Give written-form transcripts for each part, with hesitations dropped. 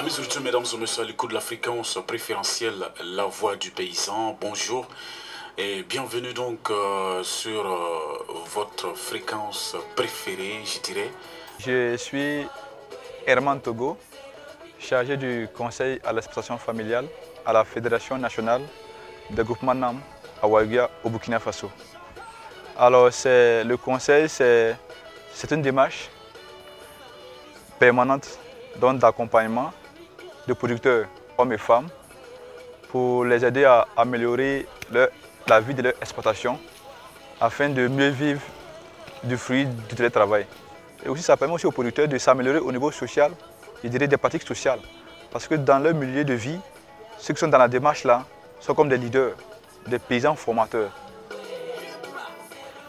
Amis auditeurs, mesdames et messieurs, à l'écoute de la fréquence préférentielle, la voix du paysan, bonjour et bienvenue donc sur votre fréquence préférée, je dirais. Je suis Herman Togo, chargé du conseil à l'exploitation familiale à la Fédération nationale des groupements NAM à Ouagadougou au Burkina Faso. Alors le conseil, c'est une démarche permanente d'accompagnement de producteurs, hommes et femmes, pour les aider à améliorer la vie de leur exploitation afin de mieux vivre du fruit du télétravail. Et aussi, ça permet aussi aux producteurs de s'améliorer au niveau social, je dirais des pratiques sociales. Parce que dans leur milieu de vie, ceux qui sont dans la démarche là sont comme des leaders, des paysans formateurs.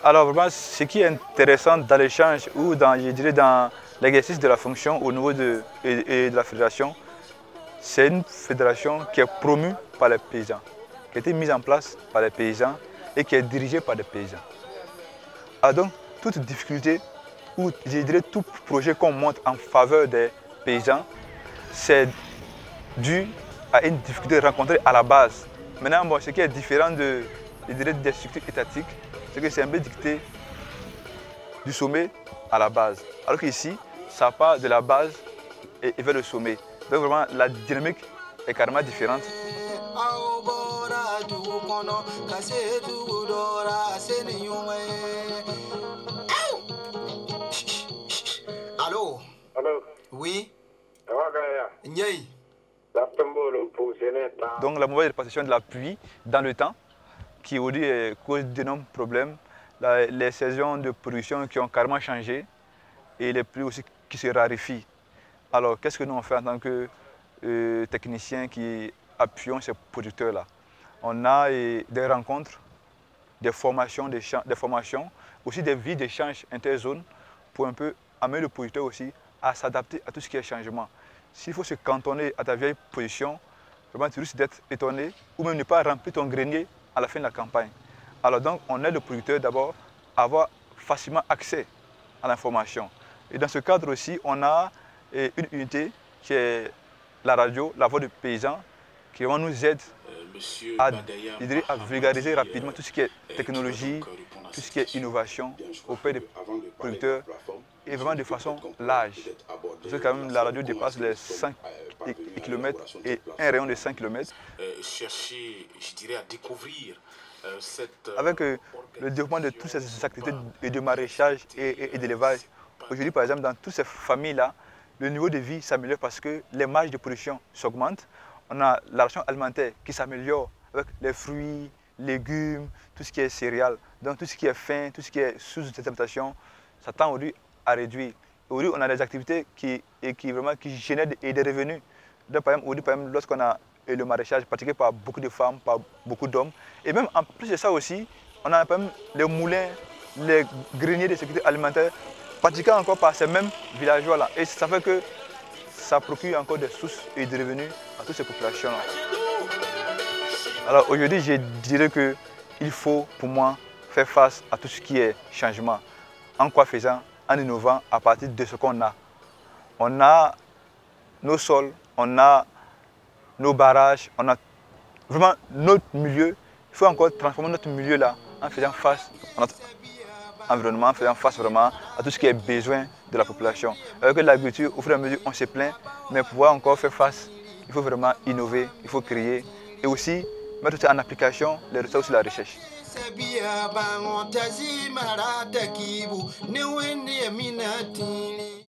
Alors vraiment, ce qui est intéressant dans l'échange ou je dirais dans l'exercice de la fonction au niveau de la fédération, c'est une fédération qui est promue par les paysans, qui a été mise en place par les paysans et qui est dirigée par des paysans. Alors donc, toute difficulté ou je dirais tout projet qu'on monte en faveur des paysans, c'est dû à une difficulté rencontrée à la base. Maintenant, bon, ce qui est différent des structures étatiques, c'est que c'est un peu dicté du sommet à la base. Alors qu'ici, ça part de la base et vers le sommet. Donc vraiment, la dynamique est carrément différente. Allô? Allô? Oui? Ndiaye? Donc la mauvaise répartition de la pluie dans le temps, qui aujourd'hui cause d'énormes problèmes, les saisons de production qui ont carrément changé et les pluies aussi qui se raréfient. Alors qu'est-ce que nous on fait en tant que techniciens qui appuyons ces producteurs-là? On a des rencontres, des formations, aussi des visites d'échange interzones pour un peu amener le producteur aussi à s'adapter à tout ce qui est changement. S'il faut se cantonner à ta vieille position, vraiment tu risques d'être étonné ou même ne pas remplir ton grenier à la fin de la campagne. Alors donc on aide le producteur d'abord à avoir facilement accès à l'information. Et dans ce cadre aussi, on a une unité qui est la radio, la voix du paysan, qui vraiment nous aide à vulgariser rapidement tout ce qui est technologie, tout ce qui est innovation auprès des producteurs et vraiment de façon large. Parce que quand même la radio dépasse les 5 km et un rayon de 5 km. Chercher, je dirais, à découvrir avec le développement de toutes ces activités de maraîchage et d'élevage, aujourd'hui par exemple dans toutes ces familles-là, le niveau de vie s'améliore parce que les marges de production s'augmentent. On a la ration alimentaire qui s'améliore avec les fruits, légumes, tout ce qui est céréales. Donc tout ce qui est fin, tout ce qui est sous-alimentation, ça tend aujourd'hui à réduire. Aujourd'hui, on a des activités qui génèrent des revenus. Donc, par exemple, lorsqu'on a le maraîchage pratiqué par beaucoup de femmes, par beaucoup d'hommes, et même en plus de ça aussi, on a par exemple les moulins, les greniers de sécurité alimentaire pratiqués encore par ces mêmes villageois-là. Et ça fait que ça procure encore des sources et des revenus à toutes ces populations-là. Alors aujourd'hui, je dirais qu'il faut pour moi faire face à tout ce qui est changement. En quoi faisant? En innovant à partir de ce qu'on a. On a nos sols, on a nos barrages, on a vraiment notre milieu. Il faut encore transformer notre milieu là en faisant face à notre environnement, en faisant face vraiment à tout ce qui est besoin de la population. Avec l'agriculture, au fur et à mesure, on se plaint, mais pour pouvoir encore faire face, il faut vraiment innover, il faut créer et aussi mettre en application les résultats aussi de la recherche. Sabia bango tazimara takibu ne wende minatini